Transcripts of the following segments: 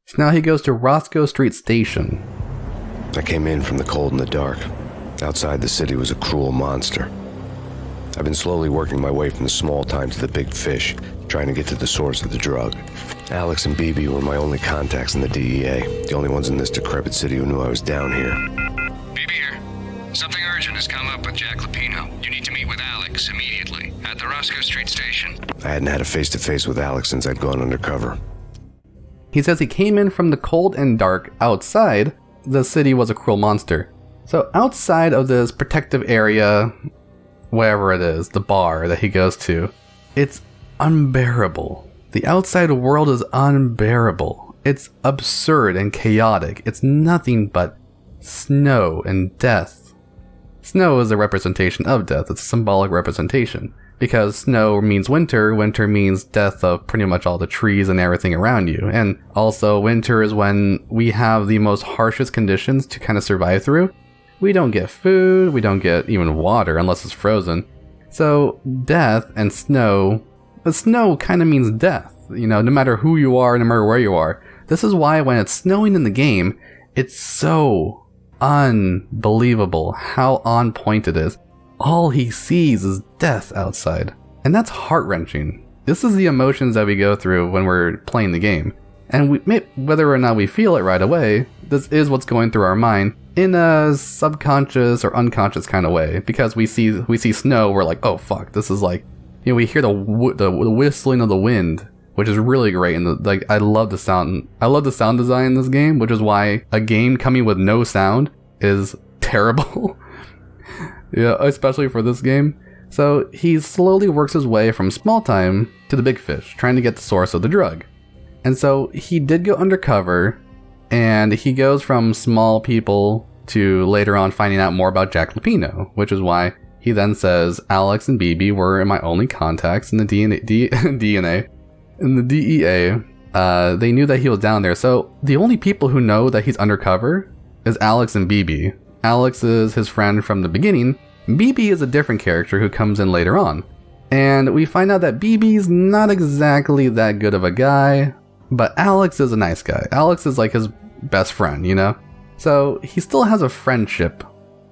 So now he goes to Roscoe Station. I came in from the cold and the dark. Outside the city was a cruel monster. I've been slowly working my way from the small time to the big fish, trying to get to the source of the drug. Alex and BB were my only contacts in the DEA, the only ones in this decrepit city who knew I was down here. BB here. Something urgent has come up with Jack Lupino. You need to meet with Alex immediately at the Roscoe Station. I hadn't had a face-to-face with Alex since I'd gone undercover. He says he came in from the cold and dark. Outside, the city was a cruel monster. So outside of this protective area, wherever it is, the bar that he goes to, it's unbearable. The outside world is unbearable. It's absurd and chaotic. It's nothing but snow and death. Snow is a representation of death. It's a symbolic representation. Because snow means winter, winter means death of pretty much all the trees and everything around you. And also winter is when we have the most harshest conditions to kind of survive through. We don't get food, we don't get even water unless it's frozen. So death and snow, but snow kind of means death, you know, no matter who you are, no matter where you are. This is why when it's snowing in the game, it's so unbelievable how on point it is. All he sees is death outside. And that's heart-wrenching. This is the emotions that we go through when we're playing the game. And whether or not we feel it right away, this is what's going through our mind in a subconscious or unconscious kind of way. Because we see snow, we're like, oh fuck, this is like, you know, we hear the whistling of the wind, which is really great. And I love the sound. I love the sound design in this game, which is why a game coming with no sound is terrible. Yeah, especially for this game. So he slowly works his way from small time to the big fish, trying to get the source of the drug. And so he did go undercover, and he goes from small people to later on finding out more about Jack Lupino, which is why he then says Alex and BB were my only contacts in the DNA. In the DEA. They knew that he was down there. So the only people who know that he's undercover is Alex and BB. Alex is his friend from the beginning. BB is a different character who comes in later on. And we find out that BB's not exactly that good of a guy, but Alex is a nice guy. Alex is like his best friend, you know? So he still has a friendship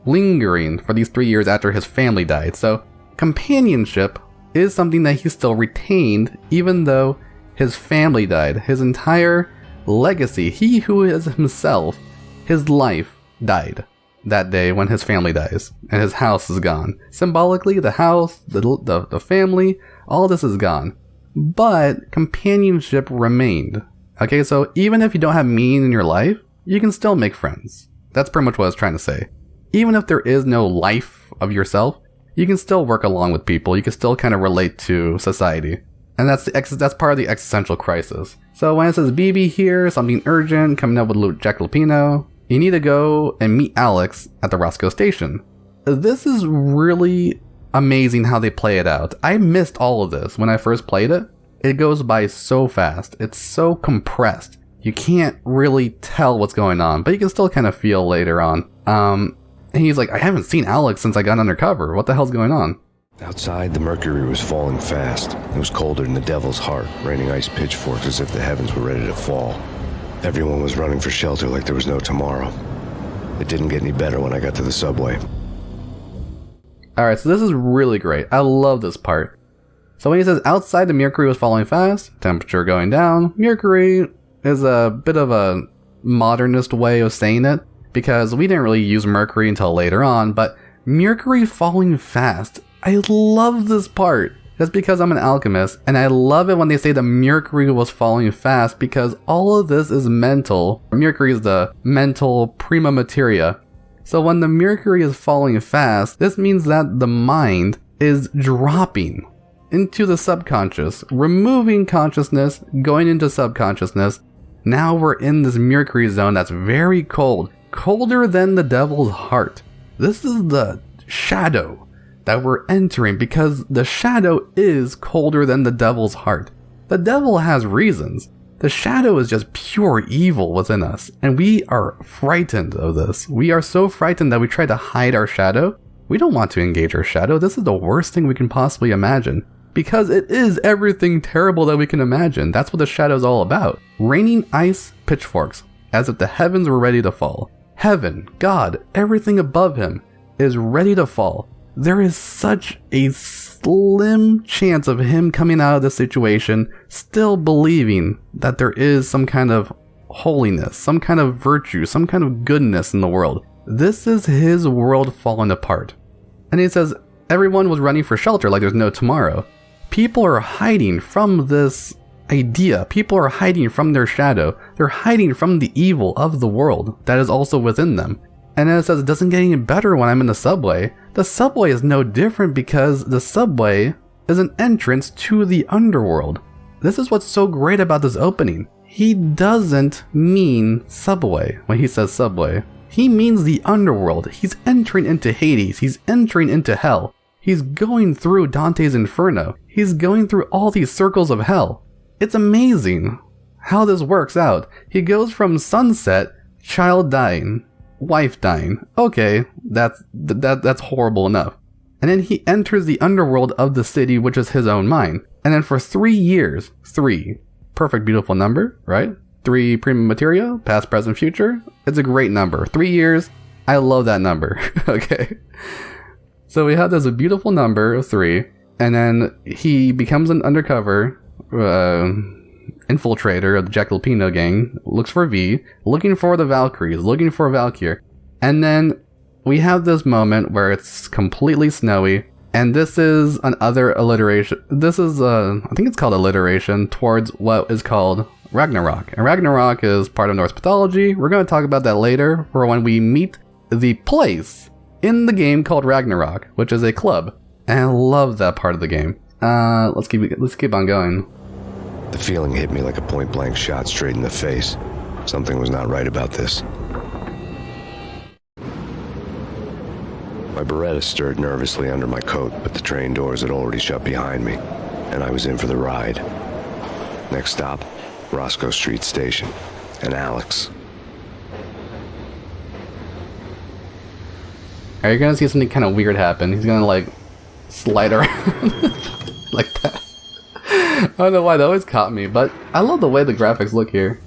lingering for these 3 years after his family died. So companionship is something that he still retained even though his family died. His entire legacy, he who is himself, his life died that day when his family dies and his house is gone. Symbolically, the house, the family, all this is gone. But companionship remained. Okay, so even if you don't have meaning in your life, you can still make friends. That's pretty much what I was trying to say. Even if there is no life of yourself, you can still work along with people. You can still kind of relate to society. And that's part of the existential crisis. So when it says BB here, something urgent, coming up with Jack Lupino, you need to go and meet Alex at the Roscoe Station. This is really amazing how they play it out. I missed all of this when I first played it. It goes by so fast. It's so compressed. You can't really tell what's going on, but you can still kind of feel later on. And he's like, I haven't seen Alex since I got undercover. What the hell's going on? Outside, the mercury was falling fast. It was colder than the devil's heart, raining ice pitchforks as if the heavens were ready to fall. Everyone was running for shelter like there was no tomorrow. It didn't get any better when I got to the subway. Alright, so this is really great. I love this part. So when he says outside the mercury was falling fast, temperature going down, mercury is a bit of a modernist way of saying it, because we didn't really use mercury until later on, but mercury falling fast. I love this part. That's because I'm an alchemist, and I love it when they say the mercury was falling fast, because all of this is mental. Mercury is the mental prima materia. So when the mercury is falling fast, this means that the mind is dropping into the subconscious, removing consciousness, going into subconsciousness. Now we're in this mercury zone that's very cold, colder than the devil's heart. This is the shadow that we're entering, because the shadow is colder than the devil's heart. The devil has reasons. The shadow is just pure evil within us, and we are frightened of this. We are so frightened that we try to hide our shadow. We don't want to engage our shadow. This is the worst thing we can possibly imagine. because it is everything terrible that we can imagine. That's what the shadow is all about. Raining ice pitchforks, as if the heavens were ready to fall. Heaven, God, everything above him is ready to fall. There is such a slim chance of him coming out of this situation still believing that there is some kind of holiness, some kind of virtue, some kind of goodness in the world. This is his world falling apart. And he says everyone was running for shelter like there's no tomorrow. People are hiding from this idea. People are hiding from their shadow. They're hiding from the evil of the world that is also within them. And then it says it doesn't get any better when I'm in the subway. The subway is no different because the subway is an entrance to the underworld. This is what's so great about this opening. He doesn't mean subway when he says subway. He means the underworld. He's entering into Hades. He's entering into hell. He's going through Dante's Inferno. He's going through all these circles of hell. It's amazing how this works out. He goes from sunset, child dying, wife dying. Okay, that's horrible enough. And then he enters the underworld of the city, which is his own mind. And then for 3 years, 3, perfect beautiful number, right? 3 prima materia, past, present, future. It's a great number. 3 years, I love that number. Okay. So we have this beautiful number of 3, and then he becomes an undercover infiltrator of the Jackalpino gang, looks for V, looking for the Valkyries, looking for Valkyr. And then we have this moment where it's completely snowy, and this is another alliteration. This is, I think it's called alliteration towards what is called Ragnarok. And Ragnarok is part of Norse mythology. We're going to talk about that later, or when we meet the place in the game called Ragnarok, which is a club. And I love that part of the game. Let's keep on going. The feeling hit me like a point-blank shot straight in the face. Something was not right about this. My Beretta stirred nervously under my coat, but the train doors had already shut behind me, and I was in for the ride. Next stop, Roscoe Station, and Alex. Are you gonna see something kind of weird happen? He's gonna like slide around like that. I don't know why that always caught me, but I love the way the graphics look here.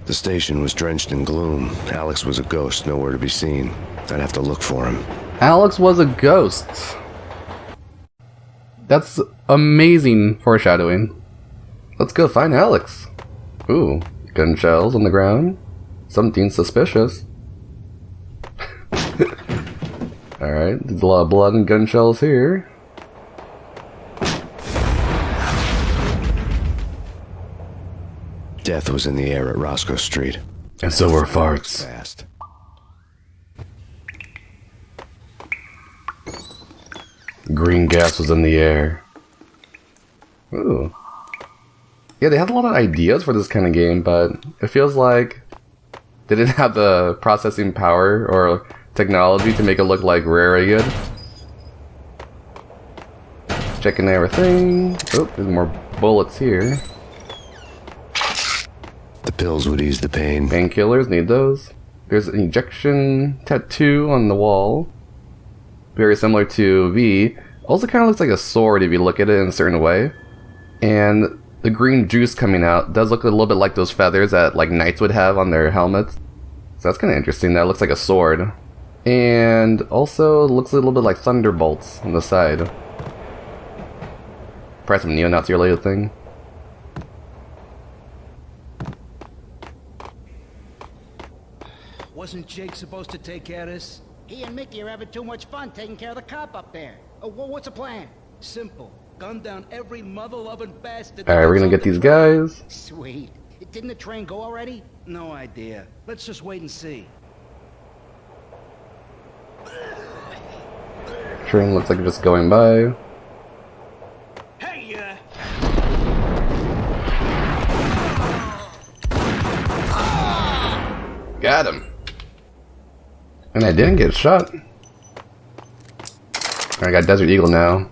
The station was drenched in gloom. Alex was a ghost, nowhere to be seen. I'd have to look for him. Alex was a ghost. That's amazing foreshadowing. Let's go find Alex. Ooh, gun shells on the ground. Something suspicious. Alright, there's a lot of blood and gun shells here. Death was in the air at Roscoe Street. And so were farts. Fast. Green gas was in the air. Ooh. Yeah, they had a lot of ideas for this kind of game, but it feels like they didn't have the processing power or technology to make it look like very good. Checking everything. Oh, there's more bullets here. The pills would ease the pain. Painkillers, need those. There's an ejection tattoo on the wall. Very similar to V. Also kind of looks like a sword if you look at it in a certain way. And the green juice coming out does look a little bit like those feathers that like knights would have on their helmets. So that's kind of interesting. That looks like a sword. And also looks a little bit like thunderbolts on the side. Probably some neo-Nazi related thing. Wasn't Jake supposed to take care of this? He and Mickey are having too much fun taking care of the cop up there. What's the plan? Simple. Gun down every mother-loving bastard. Alright, we're gonna get these guys. Sweet. Didn't the train go already? No idea. Let's just wait and see. Train looks like it's just going by. Hey, Got him. And I didn't get shot. I got Desert Eagle now.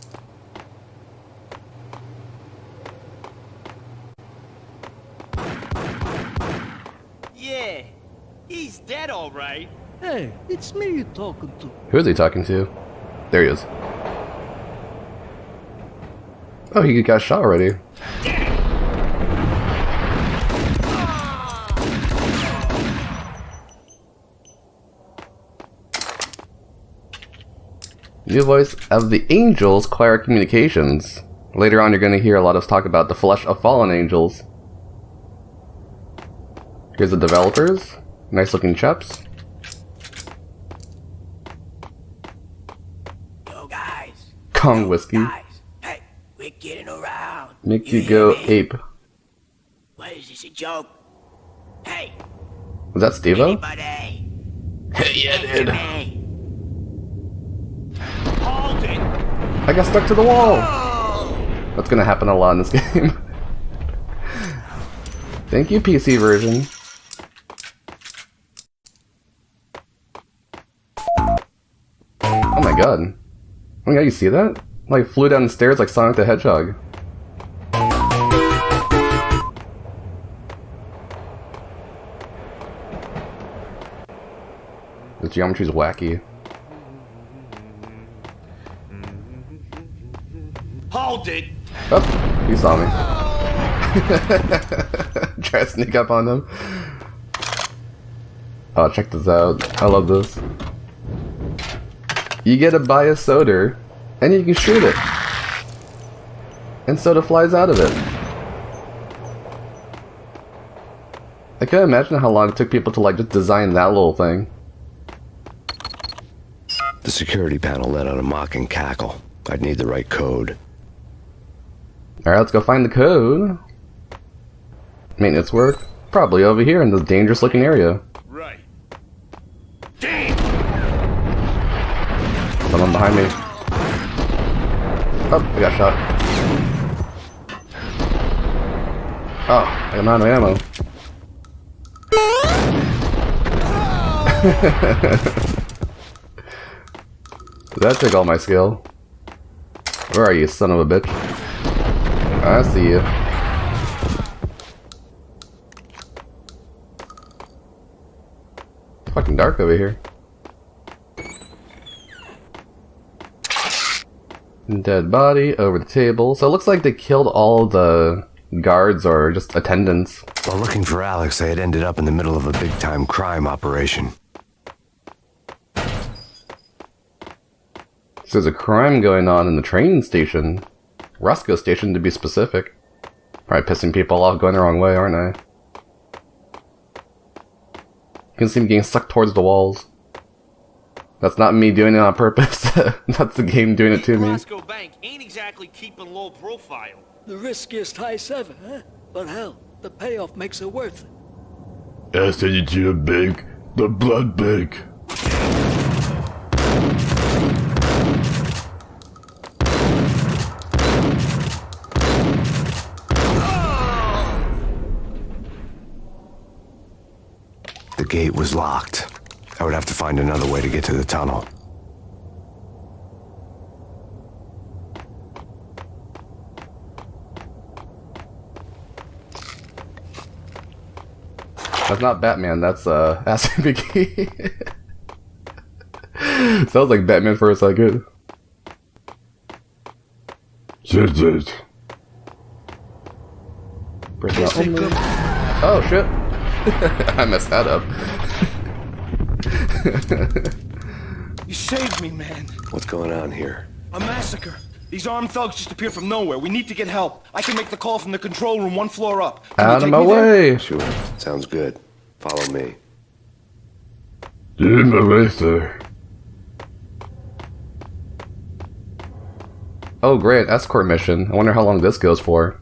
Yeah, he's dead all right. Hey, it's me you're talking to. Who is he talking to? There he is. Oh, he got shot already. New voice of the angels, Clara Communications. Later on, you're going to hear a lot of talk about the flesh of fallen angels. Here's the developers. Nice looking chaps. Yo, guys. Kong whiskey. Guys. Hey, we're getting around. Make you go hear me? ape. What is this, a joke? Hey, Was that Steve-O? anybody? Hey, yeah, dude. Hey. Hold it. I got stuck to the wall. That's gonna happen a lot in this game. Thank you, PC version. Oh my god. Oh my god, you see that? Like, flew down the stairs like Sonic the Hedgehog. The geometry's wacky. Hold it. Oh, you saw me. Try to sneak up on them. Oh, check this out. I love this. You get to buy a soda, and you can shoot it. And soda flies out of it. I can't imagine how long it took people to like just design that little thing. The security panel let out a mocking cackle. I'd need the right code. Alright, let's go find the code. Maintenance work. Probably over here in this dangerous looking area. Right. Someone behind me. Oh, I got shot. Oh, I'm out of ammo. That took all my skill. Where are you, son of a bitch? I see you. It's fucking dark over here. Dead body over the table. So it looks like they killed all the guards or just attendants. While looking for Alex, they had ended up in the middle of a big-time crime operation. So there's a crime going on in the train station. Roscoe Station, to be specific. Probably pissing people off going the wrong way, aren't I? You can see me getting sucked towards the walls. That's not me doing it on purpose. That's the game doing it to me. Roscoe Bank ain't exactly keeping low profile. The riskiest heist ever, huh? But hell, the payoff makes it worth it. I said it to you, Big. The blood bank. The gate was locked. I would have to find another way to get to the tunnel. That's not Batman, that's Acid McGee. Sounds like Batman for a second. Says it. Personnel only. Oh shit. I messed that up. You saved me, man. What's going on here? A massacre. These armed thugs just appeared from nowhere. We need to get help. I can make the call from the control room one floor up. Can you Out of take my me there? way. Sure. Sounds good. Follow me. In the racer. Oh great, escort mission. I wonder how long this goes for.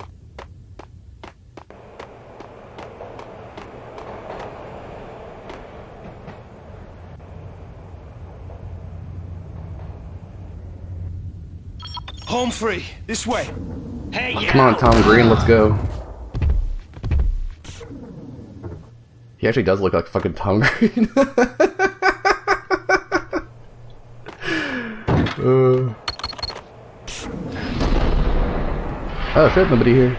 Home free. This way. Hey, you. Come on, Tom Green, let's go. He actually does look like fucking Tom Green. Oh shit, nobody here.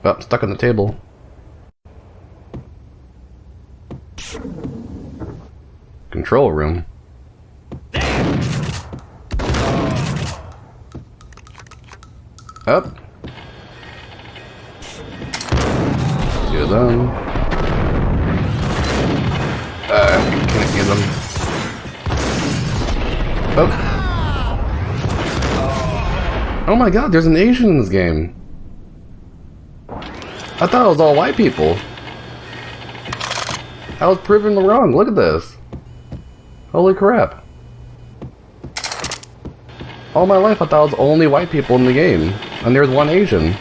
Oh, I'm stuck on the table. Control room. Up. Get them. Can't get them. Oh. Oh my god, there's an Asian in this game. I thought it was all white people. I was proven wrong. Look at this. Holy crap. All my life I thought it was only white people in the game. And there's one Asian.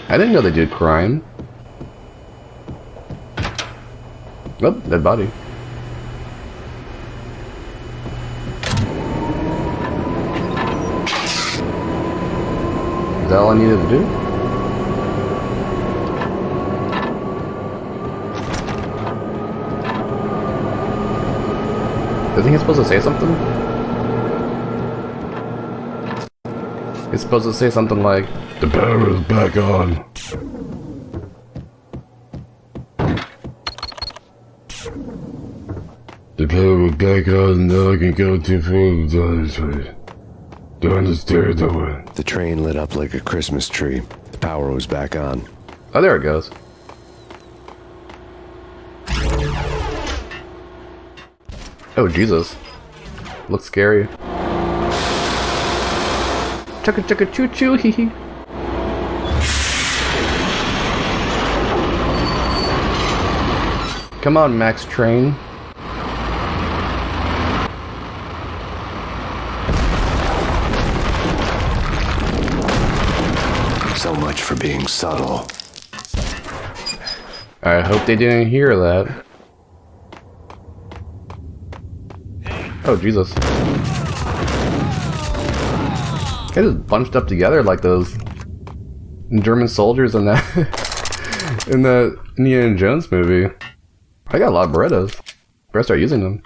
I didn't know they did crime. Oh, dead body. Is that all I needed to do? I think he's supposed to say something? He's supposed to say something like, The power is back on. The power is back on, now I can go to food. Down the stairs away. The train lit up like a Christmas tree. The power was back on. oh, there it goes. Oh, Jesus. Looks scary. Chugga chugga choo choo hee hee. Come on, Max Train. So much for being subtle. I hope they didn't hear that. Oh, Jesus. They just bunched up together like those German soldiers in that in the Indiana Jones movie. I got a lot of Berettas. Better start using them.